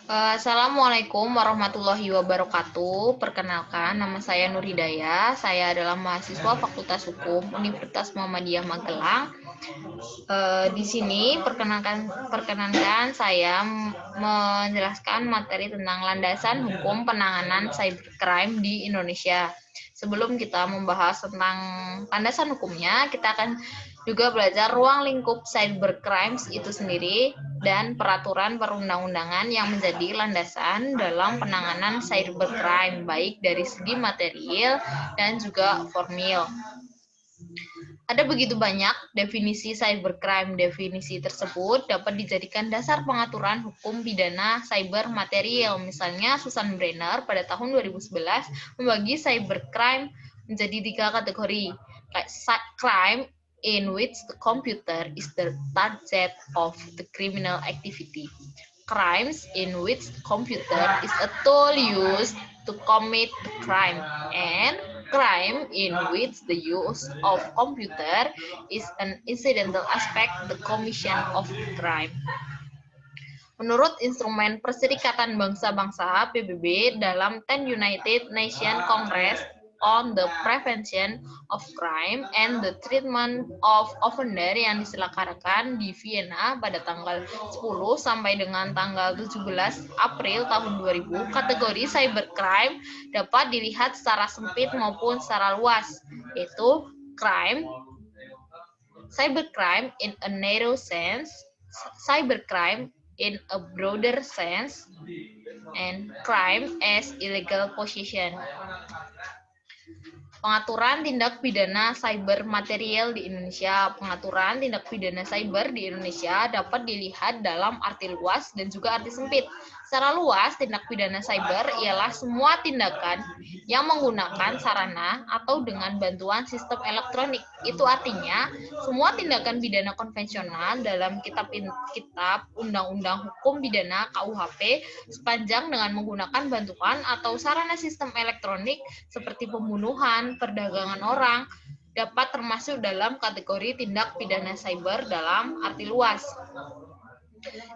Assalamualaikum warahmatullahi wabarakatuh. Perkenalkan, nama saya Nur Hidayah. Saya adalah mahasiswa Fakultas Hukum Universitas Muhammadiyah Magelang. Di sini perkenankan saya menjelaskan materi tentang landasan hukum penanganan cybercrime di Indonesia. Sebelum kita membahas tentang landasan hukumnya, kita akan juga belajar ruang lingkup cybercrimes itu sendiri dan peraturan perundang-undangan yang menjadi landasan dalam penanganan cybercrime, baik dari segi material dan juga formil. Ada begitu banyak definisi cybercrime. Definisi tersebut dapat dijadikan dasar pengaturan hukum pidana cyber material. Misalnya, Susan Brenner pada tahun 2011 membagi cybercrime menjadi 3 kategori. Crime in which the computer is the target of the criminal activity. Crimes in which the computer is a tool used to commit the crime, and crime in which the use of computer is an incidental aspect the commission of the crime. Menurut Instrumen Perserikatan Bangsa-Bangsa (PBB) dalam 10 United Nations Congress on the Prevention of Crime and the Treatment of Offenders yang diselenggarakan di Vienna pada tanggal 10 sampai dengan tanggal 17 April tahun 2000, kategori cybercrime dapat dilihat secara sempit maupun secara luas, yaitu cybercrime in a narrow sense, cybercrime in a broader sense, and crime as illegal possession. Pengaturan tindak pidana cyber material di Indonesia. Pengaturan tindak pidana cyber di Indonesia dapat dilihat dalam arti luas dan juga arti sempit. Secara luas, tindak pidana cyber ialah semua tindakan yang menggunakan sarana atau dengan bantuan sistem elektronik. Itu artinya, semua tindakan pidana konvensional dalam kitab Undang-Undang Hukum Pidana KUHP sepanjang dengan menggunakan bantuan atau sarana sistem elektronik seperti pembunuhan, perdagangan orang, dapat termasuk dalam kategori tindak pidana cyber dalam arti luas.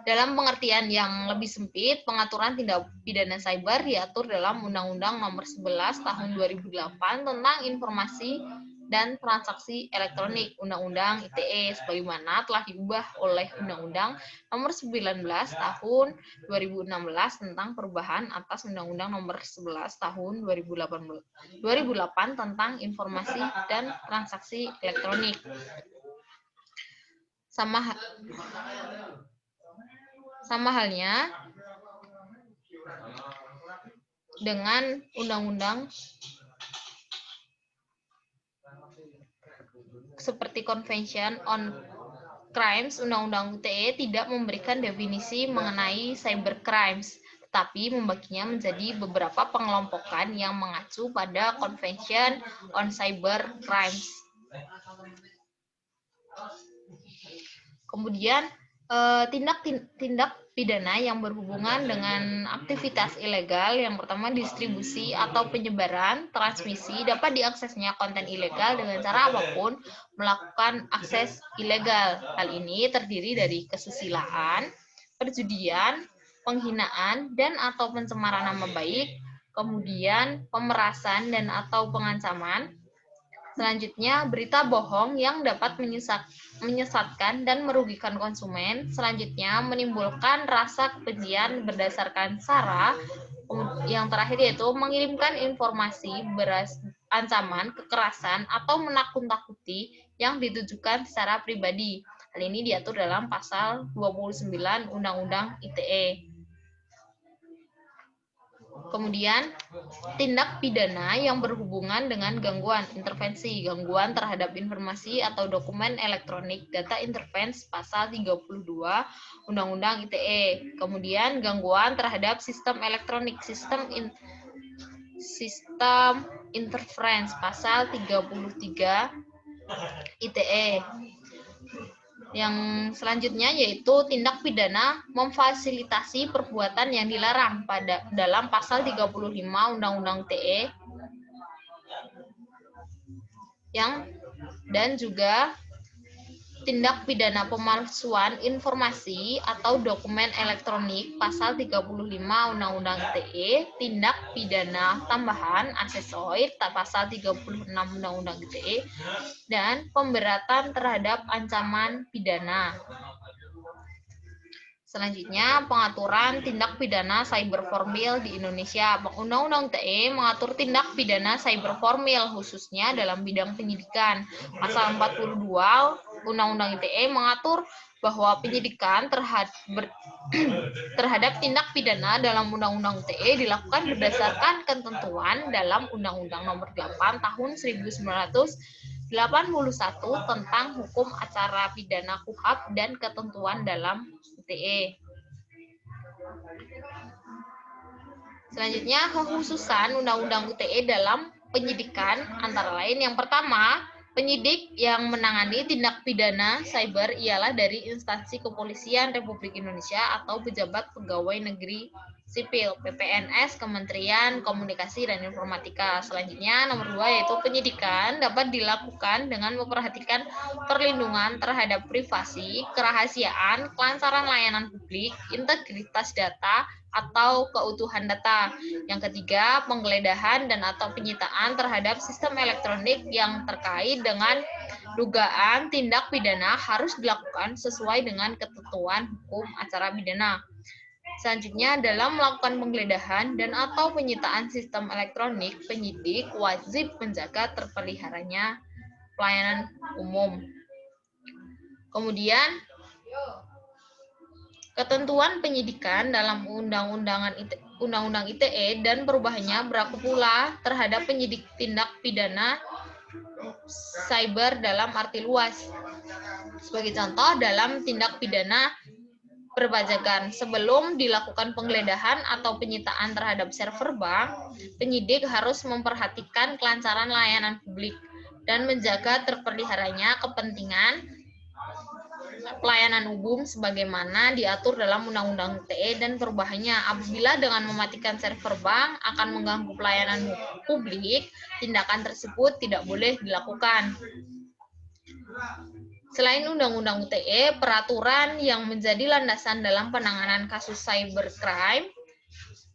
Dalam pengertian yang lebih sempit, pengaturan tindak pidana cyber diatur dalam Undang-Undang Nomor 11 Tahun 2008 tentang Informasi dan Transaksi Elektronik, Undang-Undang ITE, sebagaimana telah diubah oleh Undang-Undang Nomor 19 Tahun 2016 tentang perubahan atas Undang-Undang Nomor 11 Tahun 2008 tentang Informasi dan Transaksi Elektronik. Sama halnya dengan undang-undang seperti Convention on Crimes, Undang-Undang ITE tidak memberikan definisi mengenai cybercrimes, tetapi membaginya menjadi beberapa pengelompokan yang mengacu pada Convention on Cybercrimes. Kemudian tindak pidana yang berhubungan dengan aktivitas ilegal. Yang pertama, distribusi atau penyebaran, transmisi, dapat diaksesnya konten ilegal dengan cara apapun melakukan akses ilegal. Hal ini terdiri dari kesusilaan, perjudian, penghinaan dan atau pencemaran nama baik, kemudian pemerasan dan atau pengancaman. Selanjutnya, berita bohong yang dapat menyesatkan dan merugikan konsumen. Selanjutnya, menimbulkan rasa kebencian berdasarkan sara. Yang terakhir yaitu mengirimkan informasi ancaman, kekerasan, atau menakut-nakuti yang ditujukan secara pribadi. Hal ini diatur dalam pasal 29 Undang-Undang ITE. Kemudian, tindak pidana yang berhubungan dengan gangguan, intervensi, gangguan terhadap informasi atau dokumen elektronik, data interference, pasal 32 Undang-Undang ITE. Kemudian, gangguan terhadap sistem elektronik, sistem interference, pasal 33 ITE. Yang selanjutnya yaitu tindak pidana memfasilitasi perbuatan yang dilarang dalam pasal 35 Undang-Undang ITE dan juga tindak pidana pemalsuan informasi atau dokumen elektronik pasal 35 Undang-Undang ITE, tindak pidana tambahan aksesoid pasal 36 Undang-Undang ITE, dan pemberatan terhadap ancaman pidana. Selanjutnya, pengaturan tindak pidana cyber formil di Indonesia. Undang-Undang ITE mengatur tindak pidana cyber formil khususnya dalam bidang penyidikan. Pasal 42 Undang-Undang ITE mengatur bahwa penyidikan terhadap tindak pidana dalam Undang-Undang ITE dilakukan berdasarkan ketentuan dalam Undang-Undang Nomor 8 Tahun 1981 tentang hukum acara pidana KUHAP dan ketentuan dalam ITE. Selanjutnya, kekhususan Undang-Undang ITE dalam penyidikan antara lain yang pertama, penyidik yang menangani tindak pidana cyber ialah dari instansi Kepolisian Republik Indonesia atau pejabat pegawai negeri sipil, PPNS, Kementerian Komunikasi dan Informatika. Selanjutnya, nomor 2 yaitu penyidikan dapat dilakukan dengan memperhatikan perlindungan terhadap privasi, kerahasiaan, kelancaran layanan publik, integritas data, atau keutuhan data. Yang ketiga, penggeledahan dan atau penyitaan terhadap sistem elektronik yang terkait dengan dugaan tindak pidana harus dilakukan sesuai dengan ketentuan hukum acara pidana. Selanjutnya, dalam melakukan penggeledahan dan atau penyitaan sistem elektronik, penyidik wajib menjaga terpeliharanya pelayanan umum. Kemudian, ketentuan penyidikan dalam Undang-Undang ITE dan perubahannya berlaku pula terhadap penyidik tindak pidana cyber dalam arti luas. Sebagai contoh, dalam tindak pidana perpajakan, sebelum dilakukan penggeledahan atau penyitaan terhadap server bank, penyidik harus memperhatikan kelancaran layanan publik dan menjaga terpeliharanya kepentingan pelayanan umum sebagaimana diatur dalam Undang-Undang ITE dan perubahannya. Apabila dengan mematikan server bank akan mengganggu pelayanan publik, tindakan tersebut tidak boleh dilakukan. Selain Undang-Undang ITE, peraturan yang menjadi landasan dalam penanganan kasus cybercrime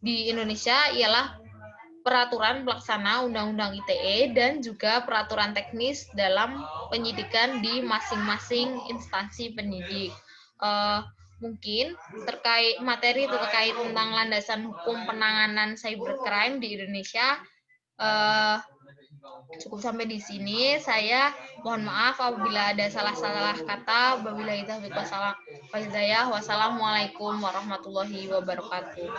di Indonesia ialah peraturan pelaksana Undang-Undang ITE dan juga peraturan teknis dalam penyidikan di masing-masing instansi penyidik. Mungkin materi terkait tentang landasan hukum penanganan cybercrime di Indonesia cukup sampai di sini. Saya mohon maaf apabila ada salah-salah kata. Wabillahi taufiq wal hidayah. Wassalamualaikum warahmatullahi wabarakatuh.